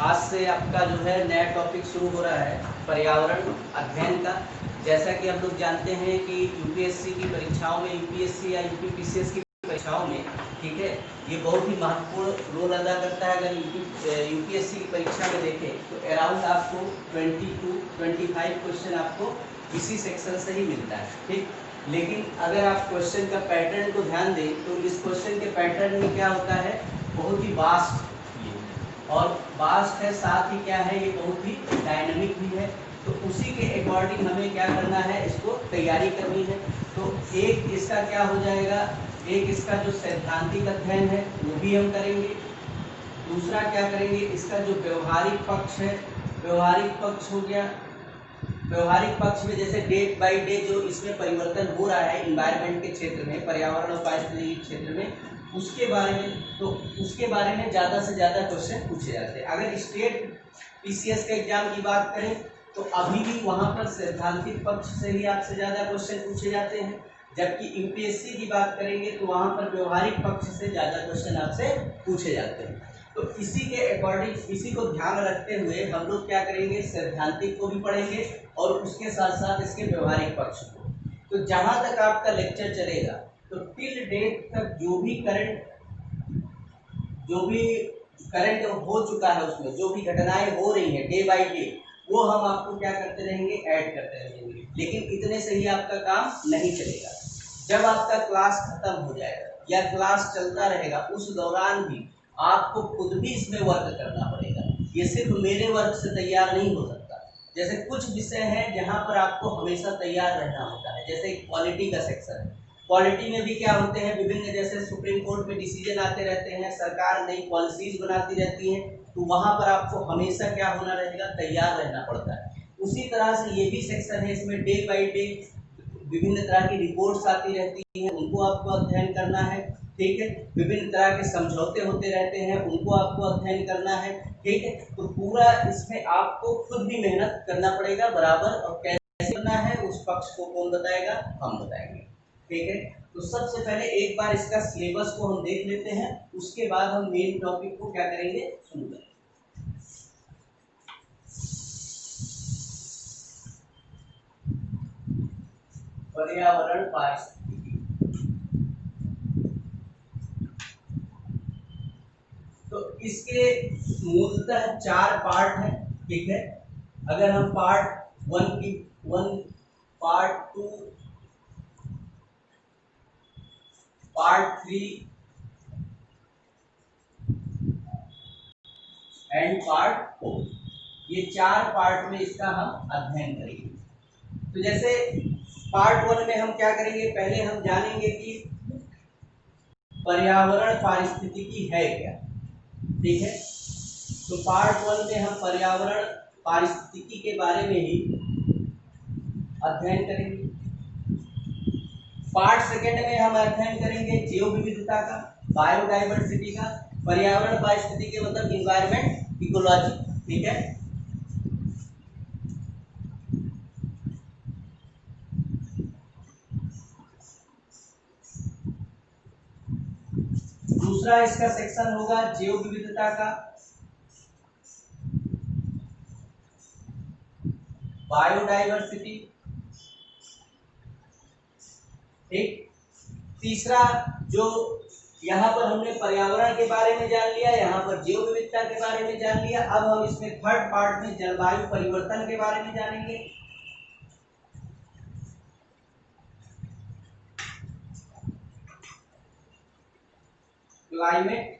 आज से आपका जो है नया टॉपिक शुरू हो रहा है पर्यावरण अध्ययन का। जैसा कि हम लोग जानते हैं कि यूपीएससी की परीक्षाओं में, यूपीएससी या यूपीपीसीएस की परीक्षाओं में, ठीक है, ये बहुत ही महत्वपूर्ण रोल अदा करता है। अगर यूपीएससी की परीक्षा में देखें तो अराउंड आपको 22-25 क्वेश्चन आपको इसी सेक्शन से ही मिलता है, ठीक। लेकिन अगर आप क्वेश्चन का पैटर्न को ध्यान दें तो इस क्वेश्चन के पैटर्न में क्या होता है, बहुत ही वास्ट और वास्ट है, साथ ही क्या है, ये बहुत ही डायनामिक भी है। तो उसी के अकॉर्डिंग हमें क्या करना है, इसको तैयारी करनी है। तो एक इसका क्या हो जाएगा, एक इसका जो सैद्धांतिक अध्ययन है वो भी हम करेंगे। दूसरा क्या करेंगे, इसका जो व्यवहारिक पक्ष है, व्यवहारिक पक्ष हो गया। व्यवहारिक पक्ष में जैसे डे बाय डे जो इसमें परिवर्तन हो रहा है इन्वायरमेंट के क्षेत्र में, पर्यावरण और पारिस्थितिकी क्षेत्र में, उसके बारे में, तो उसके बारे में ज़्यादा से ज़्यादा क्वेश्चन पूछे जाते हैं। अगर स्टेट पीसीएस के एग्जाम की बात करें तो अभी भी वहाँ पर सैद्धांतिक पक्ष से ही आपसे ज़्यादा क्वेश्चन पूछे जाते हैं, जबकि यूपीएससी की बात करेंगे तो वहाँ पर व्यवहारिक पक्ष से ज़्यादा क्वेश्चन आपसे पूछे जाते हैं। तो इसी के अकॉर्डिंग, इसी को ध्यान रखते हुए हम लोग क्या करेंगे, सैद्धांतिक को भी पढ़ेंगे और उसके साथ साथ इसके व्यवहारिक पक्ष को। तो जहाँ तक आपका लेक्चर चलेगा तो टिल डेट तक जो भी करंट हो चुका है, उसमें जो भी घटनाएं हो रही हैं डे बाय डे, वो हम आपको क्या करते रहेंगे, ऐड करते रहेंगे। लेकिन इतने से ही आपका काम नहीं चलेगा। जब आपका क्लास खत्म हो जाएगा या क्लास चलता रहेगा, उस दौरान भी आपको खुद भी इसमें वर्क करना पड़ेगा। ये सिर्फ मेरे वर्क से तैयार नहीं हो सकता। जैसे कुछ विषय हैं जहाँ पर आपको हमेशा तैयार रहना होता है, जैसे पॉलिटी का सेक्शन है। पॉलिटी में भी क्या होते हैं, विभिन्न, जैसे सुप्रीम कोर्ट में डिसीजन आते रहते हैं, सरकार नई पॉलिसीज बनाती रहती है, तो वहाँ पर आपको हमेशा क्या होना रहेगा, तैयार रहना पड़ता है। उसी तरह से ये भी सेक्शन है, इसमें डे बाय डे विभिन्न तरह की रिपोर्ट्स आती रहती हैं, उनको आपको अध्ययन करना है, ठीक है। विभिन्न तरह के समझौते होते रहते हैं, उनको आपको अध्ययन करना है, ठीक है। तो पूरा इसमें आपको खुद भी मेहनत करना पड़ेगा बराबर। और कैसे करना है उस पक्ष को कौन बताएगा, हम बताएंगे, ठीक है। तो सबसे पहले एक बार इसका सिलेबस को हम देख लेते हैं, उसके बाद हम मेन टॉपिक को क्या करेंगे, शुरू करेंगे। पर्यावरण पारिस्थितिकी। तो इसके मूलतः 4 पार्ट हैं, ठीक है। अगर हम part 1, part 2, part 3 and part 4, ये 4 पार्ट में इसका हम अध्ययन करेंगे। तो जैसे पार्ट 1 में हम क्या करेंगे, पहले हम जानेंगे कि पर्यावरण पारिस्थितिकी है क्या, ठीक है। तो पार्ट 1 में हम पर्यावरण पारिस्थितिकी के बारे में ही अध्ययन करेंगे। पार्ट 2 में हम अध्ययन करेंगे जैव विविधता का, बायोडाइवर्सिटी का। पर्यावरण पारिस्थितिकी मतलब इन्वायरमेंट इकोलॉजी, ठीक है। दूसरा इसका सेक्शन होगा जैव विविधता का, बायोडाइवर्सिटी, ठीक। तीसरा, जो यहाँ पर हमने पर्यावरण के बारे में जान लिया, यहाँ पर जैव विविधता के बारे में जान लिया, अब हम इसमें थर्ड पार्ट में जलवायु परिवर्तन के बारे में जानेंगे। क्लाइमेट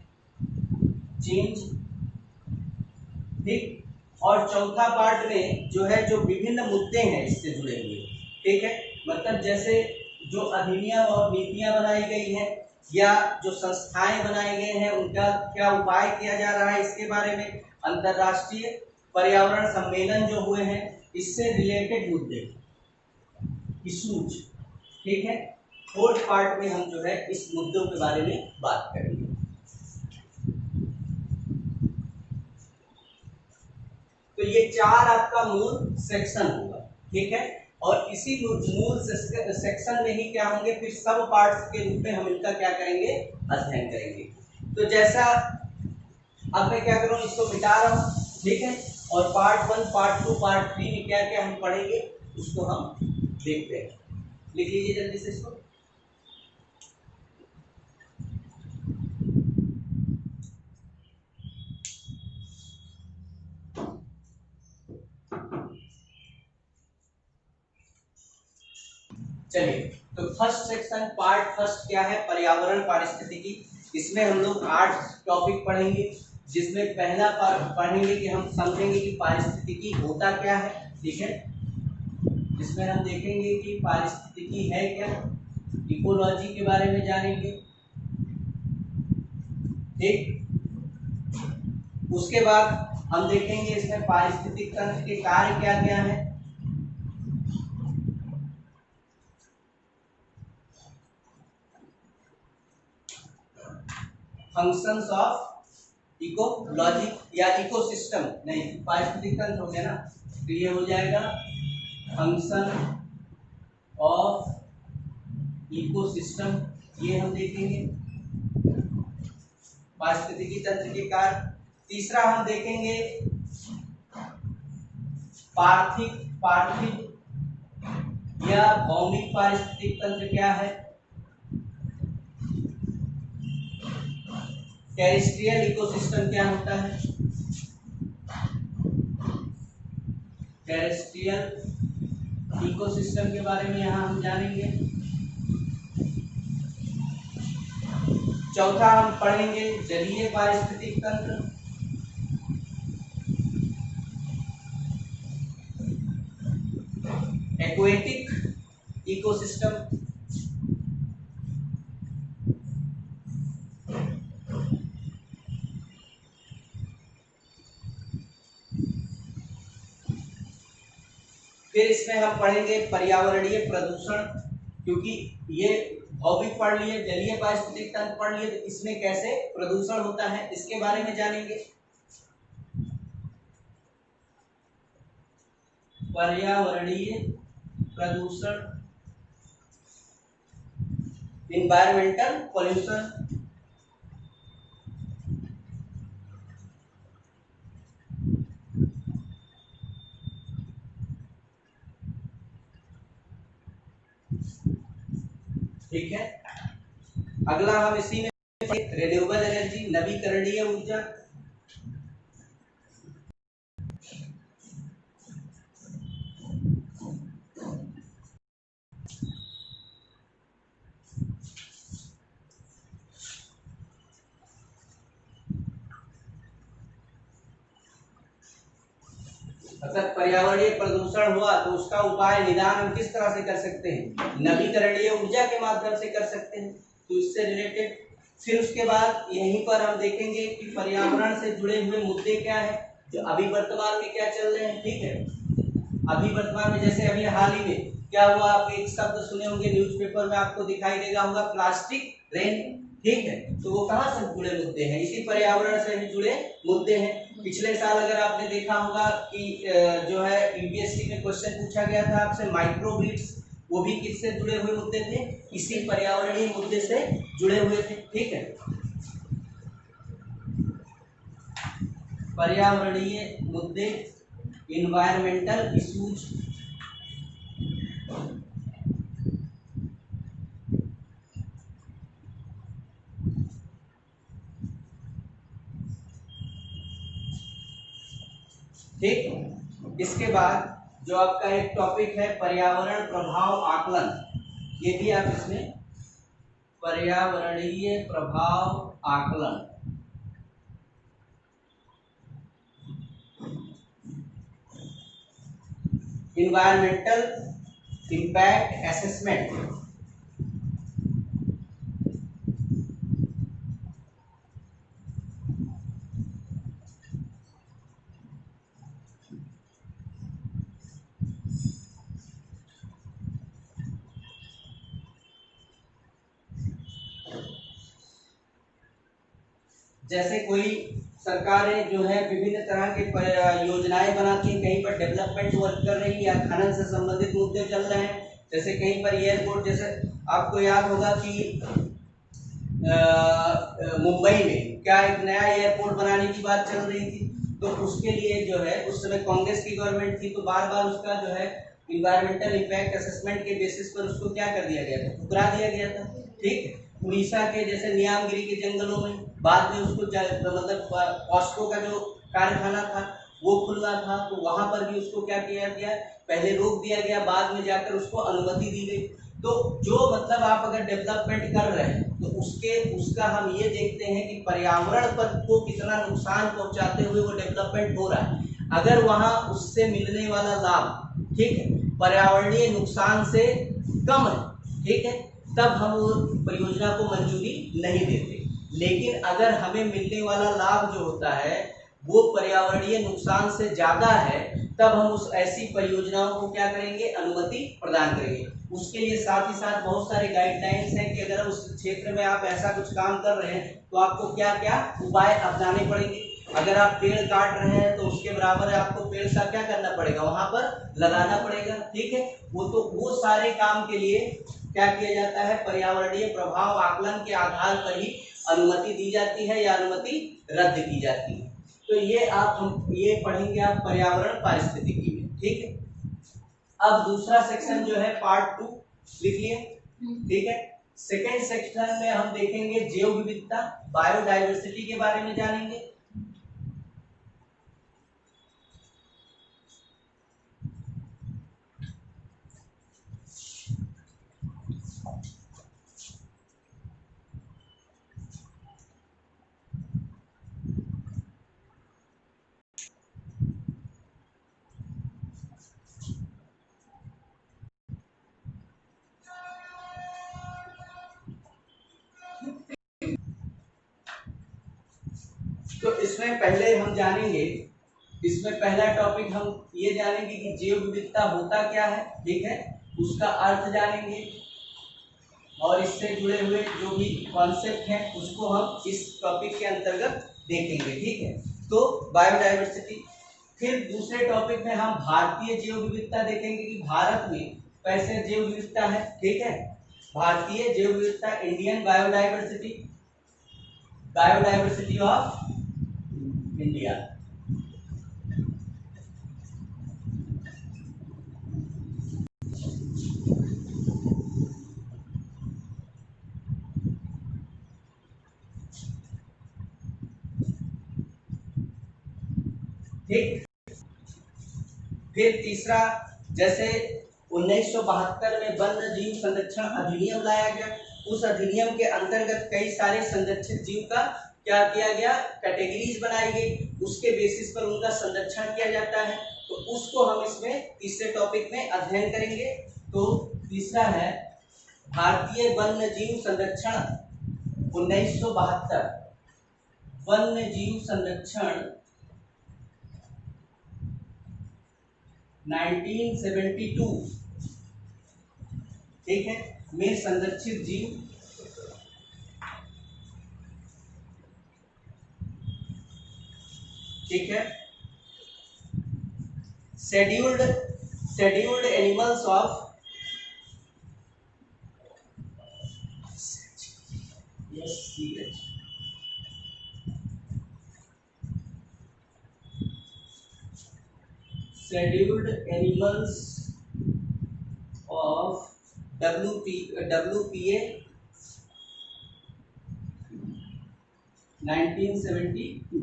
चेंज, ठीक। और चौथा पार्ट में जो है, जो विभिन्न मुद्दे हैं इससे जुड़े हुए, ठीक है। मतलब जैसे जो अधिनियम और नीतियां बनाई गई हैं या जो संस्थाएं बनाए गए हैं, उनका क्या उपाय किया जा रहा है, इसके बारे में। अंतर्राष्ट्रीय पर्यावरण सम्मेलन जो हुए हैं, इससे रिलेटेड मुद्दे, इशूज, ठीक है। फोर्थ पार्ट में हम जो है इस मुद्दों के बारे में बात करेंगे। तो ये 4 आपका मूल सेक्शन होगा, ठीक है। और इसी मूल सेक्शन में ही क्या होंगे, फिर सब पार्ट्स के रूप में हम इनका क्या करेंगे, अध्ययन करेंगे। तो जैसा अब मैं क्या करूँ, इसको मिटा रहा हूँ, ठीक है। और पार्ट 1, पार्ट 2, पार्ट 3 में क्या क्या हम पढ़ेंगे उसको हम देखते हैं। लिख लीजिए जल्दी से इसको। चलिए, तो फर्स्ट सेक्शन पार्ट फर्स्ट क्या है, पर्यावरण पारिस्थितिकी। इसमें हम लोग 8 टॉपिक पढ़ेंगे, जिसमें पहला पढ़ेंगे कि हम समझेंगे कि पारिस्थितिकी होता क्या है। ठीक है, इसमें हम देखेंगे कि पारिस्थितिकी है क्या, इकोलॉजी के बारे में जानेंगे। ठीक, उसके बाद हम देखेंगे इसमें पारिस्थितिक तंत्र के कार्य क्या क्या है। फंक्शंस ऑफ इकोलॉजी या इकोसिस्टम, नहीं पारिस्थितिक तंत्र हो गया ना, तो ये हो जाएगा फंक्शन ऑफ इकोसिस्टम, ये हम देखेंगे पारिस्थितिकी तंत्र के कार्य। तीसरा हम देखेंगे पार्थिव या भौमिक पारिस्थितिक तंत्र क्या है। टेरेस्ट्रियल इकोसिस्टम क्या होता है, टेरेस्ट्रियल इकोसिस्टम के बारे में यहाँ हम जानेंगे। चौथा हम पढ़ेंगे जलीय पारिस्थितिक तंत्र। Aquatic ecosystem. फिर इसमें हम पढ़ेंगे पर्यावरणीय प्रदूषण, क्योंकि ये भौतिक पढ़ लिए, जलीय पारिस्थितिक तंत्र पढ़ लिए, तो इसमें कैसे प्रदूषण होता है इसके बारे में जानेंगे। पर्यावरणीय प्रदूषण, इन्वायरमेंटल पॉल्यूशन। ठीक है, अगला हम इसी में रिन्यूएबल एनर्जी, नवीकरणीय ऊर्जा। अगर पर्यावरणीय प्रदूषण हुआ तो उसका उपाय निदान हम किस तरह से कर सकते हैं, नवीकरणीय ऊर्जा के माध्यम से कर सकते हैं, तो इससे रिलेटेड। फिर उसके बाद यहीं पर हम देखेंगे कि पर्यावरण से जुड़े हुए मुद्दे क्या है, जो अभी वर्तमान में क्या चल रहे हैं। ठीक है, अभी वर्तमान में जैसे अभी हाल ही में क्या हुआ, आप एक शब्द सुने होंगे न्यूज़पेपर में, आपको दिखाई देगा होगा, प्लास्टिक रेन। ठीक है, तो वो कहाँ से जुड़े मुद्दे हैं, इसी पर्यावरण से भी जुड़े मुद्दे हैं। पिछले साल अगर आपने देखा होगा कि जो है यूपीएससी में क्वेश्चन पूछा गया था आपसे, माइक्रोग्रिड्स, वो भी किससे जुड़े हुए मुद्दे थे, इसी पर्यावरणीय मुद्दे से जुड़े हुए थे। ठीक है, पर्यावरणीय मुद्दे, इन्वायरमेंटल इश्यूज। ठीक, इसके बाद जो आपका एक टॉपिक है पर्यावरण प्रभाव आकलन, ये भी आप इसमें पर्यावरणीय प्रभाव आकलन, इन्वायरमेंटल इम्पैक्ट असेसमेंट। जैसे कोई सरकारें जो है विभिन्न तरह के योजनाएं बनाती हैं, कहीं पर डेवलपमेंट वर्क कर रही है या खनन से संबंधित मुद्दे चल रहे हैं। जैसे कहीं पर एयरपोर्ट, जैसे आपको याद होगा कि मुंबई में क्या एक नया एयरपोर्ट बनाने की बात चल रही थी, तो उसके लिए जो है उस समय कांग्रेस की गवर्नमेंट थी, तो बार बार उसका जो है इन्वायरमेंटल इम्पैक्ट असेसमेंट के बेसिस पर उसको क्या कर दिया गया था, ठुकरा दिया गया था। ठीक, उड़ीसा के जैसे नियामगिरी के जंगलों में बाद में उसको मतलब पॉस्को का जो कारखाना था वो खुलना था, तो वहां पर भी उसको क्या किया गया, पहले रोक दिया गया, बाद में जाकर उसको अनुमति दी गई। तो जो मतलब आप अगर डेवलपमेंट कर रहे हैं तो उसका हम ये देखते हैं कि पर्यावरण पर को कितना नुकसान पहुंचाते हुए वो डेवलपमेंट हो रहा है। अगर वहां उससे मिलने वाला लाभ, ठीक है, पर्यावरणीय नुकसान से कम है, ठीक है, तब हम वो परियोजना को मंजूरी नहीं देते। लेकिन अगर हमें मिलने वाला लाभ जो होता है वो पर्यावरणीय नुकसान से ज्यादा है, तब हम उस ऐसी परियोजनाओं को क्या करेंगे, अनुमति प्रदान करेंगे। उसके लिए साथ ही साथ बहुत सारे गाइडलाइंस हैं कि अगर उस क्षेत्र में आप ऐसा कुछ काम कर रहे हैं तो आपको क्या क्या उपाय अपनाने पड़ेंगे। अगर आप पेड़ काट रहे हैं तो उसके बराबर आपको पेड़ का क्या करना पड़ेगा, वहां पर लगाना पड़ेगा। ठीक है, वो सारे काम के लिए क्या किया जाता है, पर्यावरणीय प्रभाव आकलन के आधार पर ही अनुमति दी जाती है या अनुमति रद्द की जाती है। तो ये हम ये पढ़ेंगे आप पर्यावरण पारिस्थितिकी में। ठीक है, अब दूसरा सेक्शन जो है पार्ट 2 लिखिए। ठीक है, सेकेंड सेक्शन में हम देखेंगे जैव विविधता, बायोडायवर्सिटी के बारे में जानेंगे। तो इसमें पहले हम जानेंगे, इसमें पहला टॉपिक हम ये जानेंगे कि जैव विविधता होता क्या है। ठीक है, उसका अर्थ जानेंगे और इससे जुड़े हुए जो भी कॉन्सेप्ट हैं उसको हम इस टॉपिक के अंतर्गत देखेंगे। ठीक है, तो बायोडायवर्सिटी। फिर दूसरे टॉपिक में हम भारतीय जैव विविधता देखेंगे कि भारत में कैसे जैव विविधता है। ठीक है, भारतीय जैव विविधता, Indian biodiversity, biodiversity of India. ठीक, फिर तीसरा, जैसे 1972 में वन्य जीव संरक्षण अधिनियम लाया गया, उस अधिनियम के अंतर्गत कई सारे संरक्षित जीव का क्या किया गया, कैटेगरीज बनाई गई, उसके बेसिस पर उनका संरक्षण किया जाता है। तो उसको हम इसमें तीसरे टॉपिक में अध्ययन करेंगे। तो तीसरा है भारतीय वन्य जीव संरक्षण 1972, वन्य जीव संरक्षण 1972, ठीक है, में संरक्षित जीव, ठीक है, scheduled animals of, scheduled animals of WPA 1972,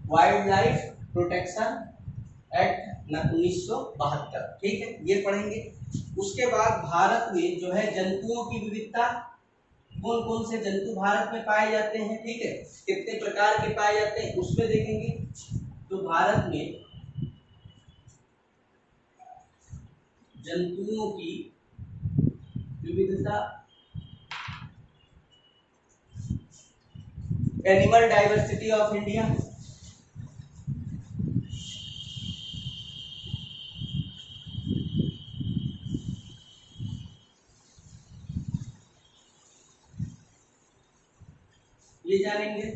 wild life protection act 1972। ठीक है, ये पढ़ेंगे। उसके बाद भारत में जो है जंतुओं की विविधता, कौन कौन से जंतु भारत में पाए जाते हैं, ठीक है, कितने प्रकार के पाए जाते हैं उसमें देखेंगे। तो भारत में जंतुओं की विविधता, एनिमल डाइवर्सिटी ऑफ इंडिया, ये जानेंगे।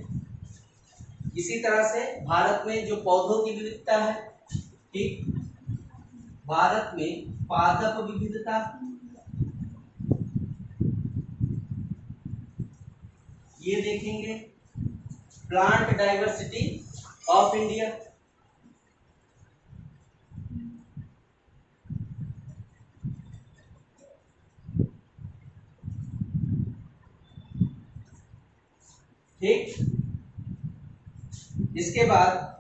इसी तरह से भारत में जो पौधों की विविधता है, ठीक, भारत में पादप विविधता, ये देखेंगे। Plant diversity of India. ठीक, इसके बाद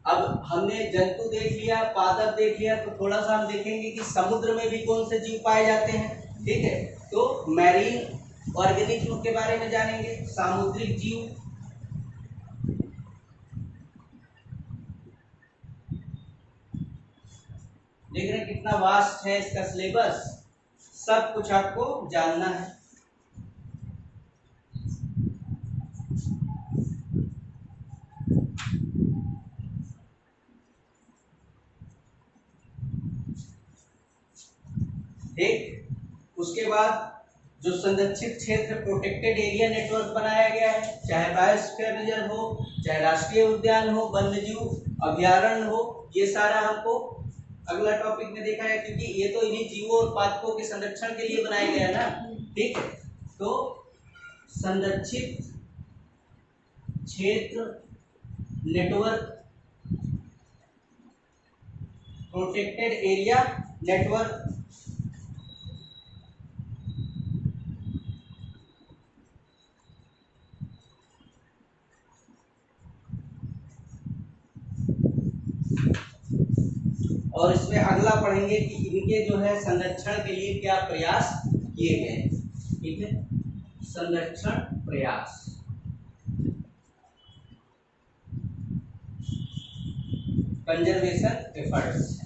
अब हमने जंतु देख लिया, पादप देख लिया, तो थोड़ा सा हम देखेंगे कि समुद्र में भी कौन से जीव पाए जाते हैं। ठीक है, तो मैरीन ऑर्गेनिज्म के बारे में जानेंगे, सामुद्रिक जीव। देख रहे हैं कितना वास्ट है इसका सिलेबस, सब कुछ आपको जानना है। ठीक, उसके बाद जो संरक्षित क्षेत्र प्रोटेक्टेड एरिया नेटवर्क बनाया गया है, चाहे बायोस्फीयर रिजर्व हो, चाहे राष्ट्रीय उद्यान हो, वन्यजीव अभ्यारण्य हो, ये सारा हमको अगला टॉपिक में देखा है, क्योंकि ये तो इन्हीं जीवों और पादपों के संरक्षण के लिए बनाया गया है ना। ठीक है, तो संरक्षित क्षेत्र नेटवर्क प्रोटेक्टेड एरिया नेटवर्क और इसमें अगला पढ़ेंगे कि इनके जो है संरक्षण के लिए क्या प्रयास किए गए। ठीक है, संरक्षण प्रयास, कंजर्वेशन एफर्ट्स।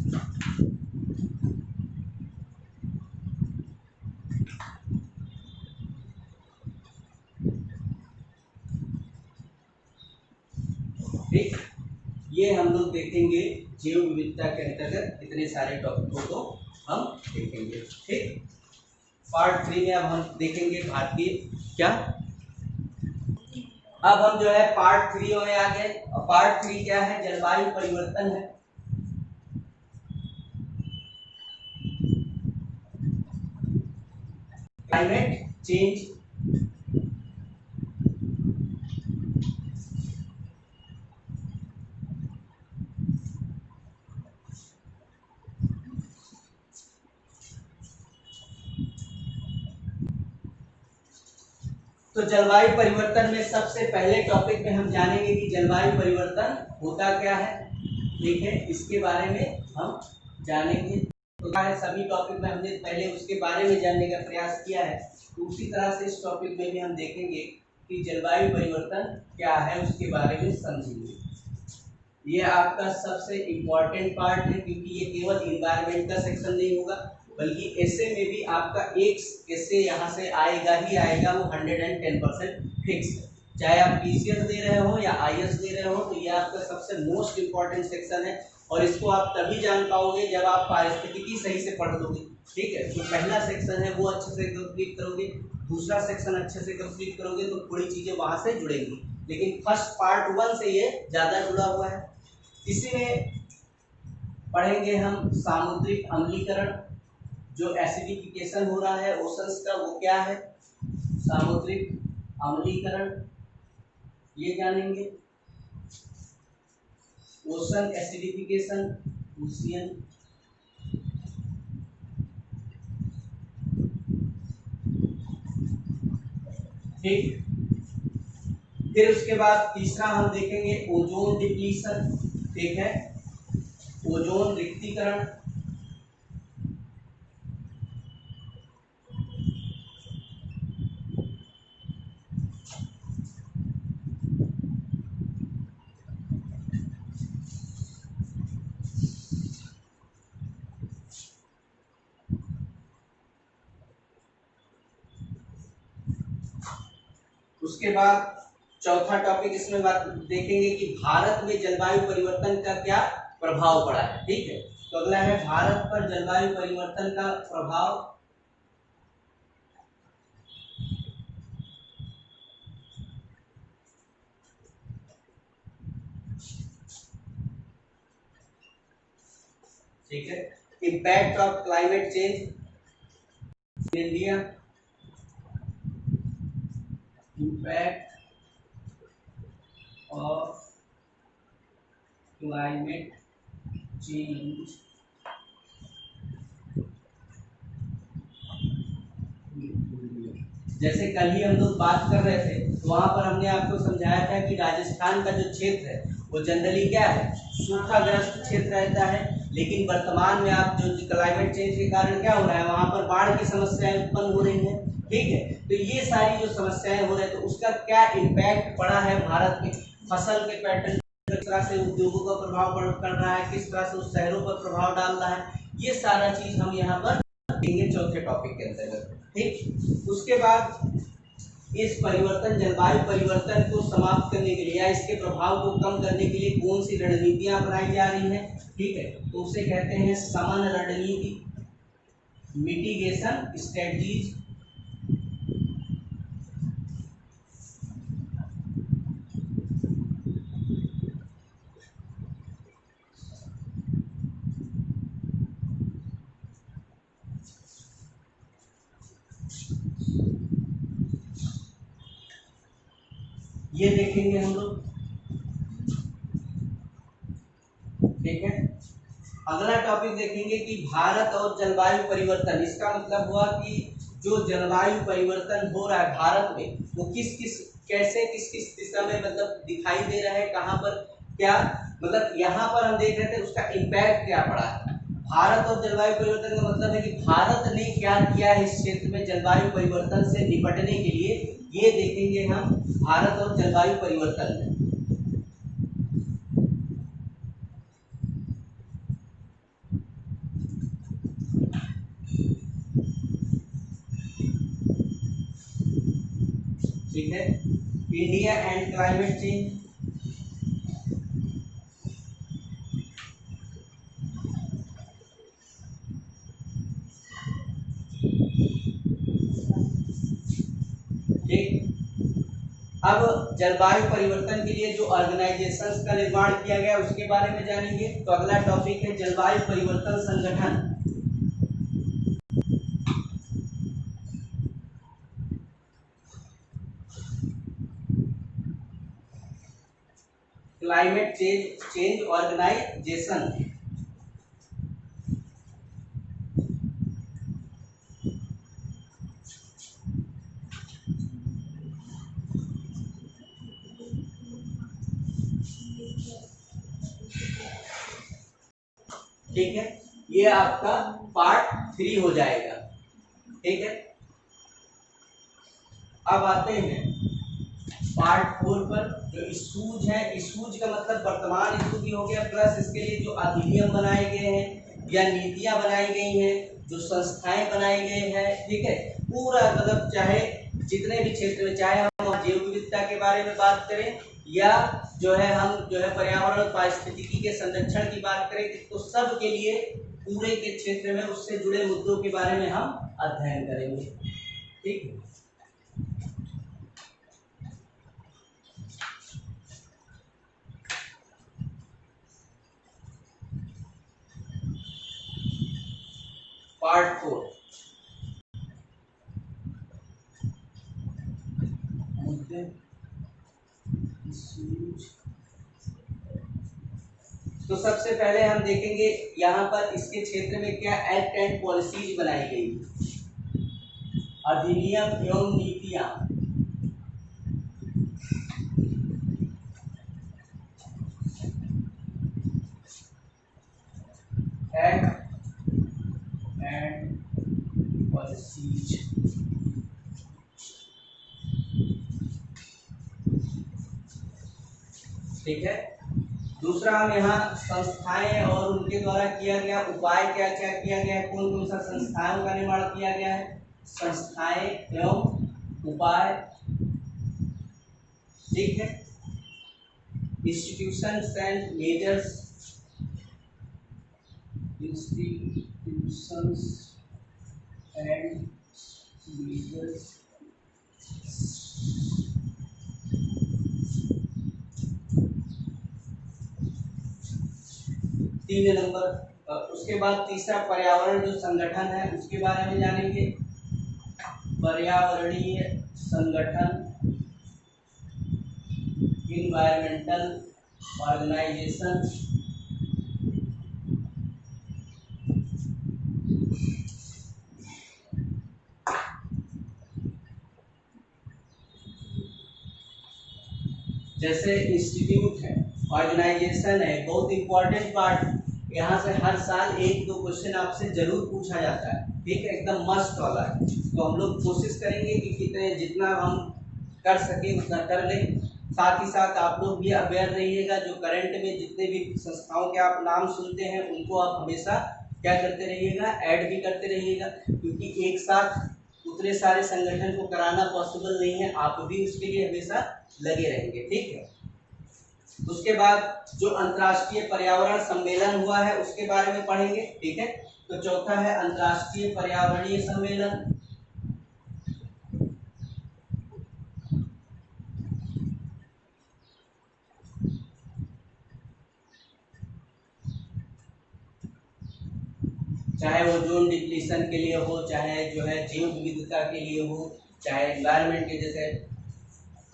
ठीक, ये हम लोग देखेंगे जैव विविधता के अंतर्गत इतने सारे टॉपिकों को हम देखेंगे। ठीक, पार्ट 3 में अब हम देखेंगे भारतीय क्या। अब हम जो है पार्ट 3 में आ गए, और पार्ट 3 क्या है, जलवायु परिवर्तन है। Climate change. तो जलवायु परिवर्तन में सबसे पहले टॉपिक में हम जानेंगे कि जलवायु परिवर्तन होता क्या है। ठीक है, इसके बारे में हम जानेंगे। तो क्या है, सभी टॉपिक में हमने पहले उसके बारे में जानने का प्रयास किया है, तो उसी तरह से इस टॉपिक में भी हम देखेंगे कि जलवायु परिवर्तन क्या है, उसके बारे में समझेंगे। ये आपका सबसे इम्पोर्टेंट पार्ट है, क्योंकि ये केवल इन्वायरमेंट का सेक्शन नहीं होगा, बल्कि ऐसे में भी आपका एक ऐसे यहाँ से आएगा ही आएगा, वो 110% फिक्स है। चाहे आप पीसीएस दे रहे हो या आईएएस दे रहे हो, तो ये आपका सबसे मोस्ट इम्पोर्टेंट सेक्शन है, और इसको आप तभी जान पाओगे जब आप पारिस्थितिकी सही से पढ़ लोगे। ठीक है, जो पहला सेक्शन है वो अच्छे से कंप्लीट करोगे, दूसरा सेक्शन अच्छे से कंप्लीट करोगे, तो थोड़ी चीजें वहां से जुड़ेंगी, लेकिन फर्स्ट पार्ट 1 से ये ज्यादा जुड़ा हुआ है। इसी में पढ़ेंगे हम सामुद्रिक अम्लीकरण, जो एसिडिफिकेशन हो रहा है ओशंस का, वो क्या है, सामुद्रिक अम्लीकरण ये जानेंगे। Ocean acidification, ocean. ठीक, फिर उसके बाद तीसरा हम देखेंगे ओजोन डिप्लीशन। ठीक है, ओजोन रिक्तीकरण। उसके बाद चौथा टॉपिक इसमें बात देखेंगे कि भारत में जलवायु परिवर्तन का क्या प्रभाव पड़ा है। ठीक है, तो अगला है भारत पर जलवायु परिवर्तन का प्रभाव। ठीक है, impact of climate change in India, impact of climate change जैसे कल ही हम लोग बात कर रहे थे तो वहां पर हमने आपको समझाया था कि राजस्थान का जो क्षेत्र है वो जनरली क्या है, सूखाग्रस्त क्षेत्र रहता है। लेकिन वर्तमान में आप जो क्लाइमेट चेंज के कारण क्या हो रहा है, वहां पर बाढ़ की समस्याएं उत्पन्न हो रही हैं। ठीक है, तो ये सारी जो समस्याएं हो रही है तो उसका क्या इम्पैक्ट पड़ा है भारत में, फसल के पैटर्न किस तरह से उद्योगों का प्रभाव पड़ रहा है, किस तरह से उस शहरों पर प्रभाव डाल रहा है, ये सारा चीज हम यहाँ पर देखेंगे चौथे टॉपिक के अंतर्गत। ठीक, उसके बाद इस परिवर्तन, जलवायु परिवर्तन को समाप्त करने के लिए या इसके प्रभाव को कम करने के लिए कौन सी रणनीतियां अपनाई जा रही हैं। ठीक है, तो उसे कहते हैं समन रणनीति, मिटिगेशन स्ट्रेटजीज। ये देखेंगे हम लोग। ठीक है, अगला टॉपिक देखेंगे कि भारत और जलवायु परिवर्तन। इसका मतलब हुआ कि जो जलवायु परिवर्तन हो रहा है भारत में वो किस किस कैसे किस किस दिशा में मतलब दिखाई दे रहा है, कहाँ पर क्या मतलब यहाँ पर हम देख रहे थे उसका इम्पैक्ट क्या पड़ा है। भारत और जलवायु परिवर्तन का मतलब है कि भारत ने क्या किया है इस क्षेत्र में जलवायु परिवर्तन से निपटने के लिए, ये देखेंगे हम भारत और जलवायु परिवर्तन में। ठीक है, इंडिया एंड क्लाइमेट चेंज। ठीक, अब जलवायु परिवर्तन के लिए जो ऑर्गेनाइजेशंस का निर्माण किया गया उसके बारे में जानेंगे। तो अगला टॉपिक है जलवायु परिवर्तन संगठन। Climate change organization. ठीक है, ये आपका पार्ट 3 हो जाएगा। ठीक है, अब आते हैं पार्ट 4 पर। जो इशूज है, इशूज का मतलब वर्तमान स्थिति हो गया, प्लस इसके लिए जो अधिनियम बनाए गए हैं या नीतियां बनाई गई हैं, जो संस्थाएं बनाई गई हैं। ठीक है, पूरा मतलब चाहे जितने भी क्षेत्र में, चाहे हम जैव विविधता के बारे में बात करें या जो है हम जो है पर्यावरण और पारिस्थितिकी के संरक्षण की बात करें, तो सब के लिए पूरे के क्षेत्र में उससे जुड़े मुद्दों के बारे में हम अध्ययन करेंगे। ठीक, पार्ट 4 मुद्दे, तो सबसे पहले हम देखेंगे यहाँ पर इसके क्षेत्र में क्या एक्ट एंड पॉलिसीज बनाई गई, अधिनियम एवं नीतियां। Act and policies. ठीक है, दूसरा हम यहाँ संस्थाएं और उनके द्वारा किया गया उपाय क्या क्या किया गया है, कौन कौन सा संस्थाओं का निर्माण किया गया है, संस्थाएं एवं उपाय। ठीक है, institutions and measures, institutions and measures. तीन नंबर। उसके बाद तीसरा पर्यावरण जो संगठन है उसके बारे में जानेंगे, पर्यावरणीय संगठन, इन्वायरमेंटल ऑर्गेनाइजेशन जैसे इंस्टीट्यूट है, ऑर्गेनाइजेशन है, बहुत इंपॉर्टेंट पार्ट। यहाँ से हर साल एक दो क्वेश्चन आपसे जरूर पूछा जाता है, ठीक है, एकदम मस्त वाला है। तो हम लोग कोशिश करेंगे कि कितने जितना हम कर सके उतना कर लें। साथ ही साथ आप लोग भी अवेयर रहिएगा, जो करंट में जितने भी संस्थाओं के आप नाम सुनते हैं उनको आप हमेशा क्या करते रहिएगा, ऐड भी करते रहिएगा, क्योंकि एक साथ उतने सारे संगठन को कराना पॉसिबल नहीं है। आप भी उसके लिए हमेशा लगे रहेंगे, ठीक है। उसके बाद जो अंतर्राष्ट्रीय पर्यावरण सम्मेलन हुआ है उसके बारे में पढ़ेंगे, ठीक है। तो चौथा है अंतर्राष्ट्रीय पर्यावरणीय सम्मेलन। चाहे वो जोन डिप्लीशन के लिए हो, चाहे जो है जैव विविधता के लिए हो, चाहे एनवायरनमेंट के जैसे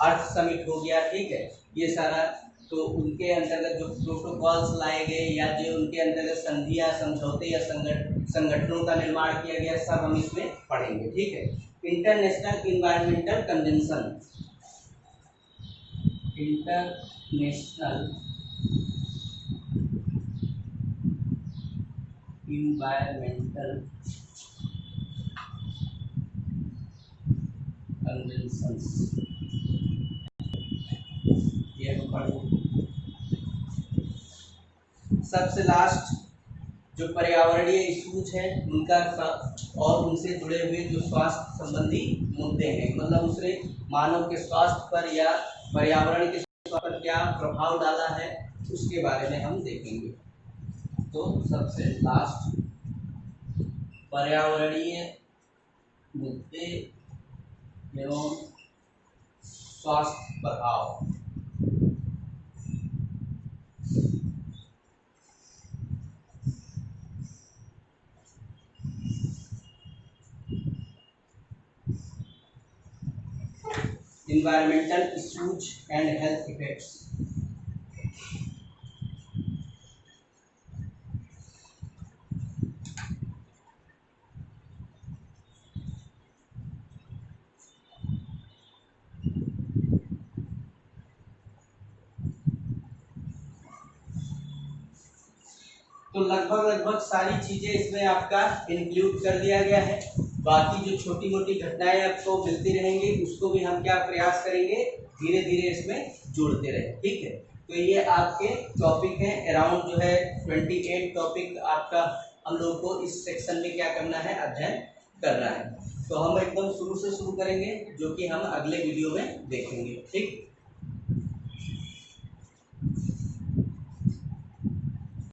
अर्थ समिट हो गया, ठीक है, ये सारा। तो उनके अंतर्गत जो प्रोटोकॉल्स लाए गए या जो उनके अंतर्गत संधियां, समझौते या संगठनों का निर्माण किया गया, सब हम इसमें पढ़ेंगे, ठीक है। International environmental convention, international environmental conventions, ये हम पढ़ेंगे। सबसे लास्ट जो पर्यावरणीय इशूज है उनका और उनसे जुड़े हुए जो स्वास्थ्य संबंधी मुद्दे हैं, मतलब उसने मानव के स्वास्थ्य पर या पर्यावरण के स्वास्थ्य पर क्या प्रभाव डाला है, उसके बारे में हम देखेंगे। तो सबसे लास्ट पर्यावरणीय मुद्दे एवं स्वास्थ्य प्रभाव। Environmental issues and health effects। तो लगभग सारी चीजें इसमें आपका इंक्लूड कर दिया गया है। बाकी जो छोटी मोटी घटनाएं आपको मिलती रहेंगी उसको भी हम क्या प्रयास करेंगे, धीरे धीरे इसमें जोड़ते रहे, ठीक है। तो ये आपके टॉपिक हैं, अराउंड जो है 28 टॉपिक आपका हम लोग को इस सेक्शन में क्या करना है, अध्ययन करना है। तो हम एकदम शुरू से शुरू करेंगे, जो कि हम अगले वीडियो में देखेंगे, ठीक।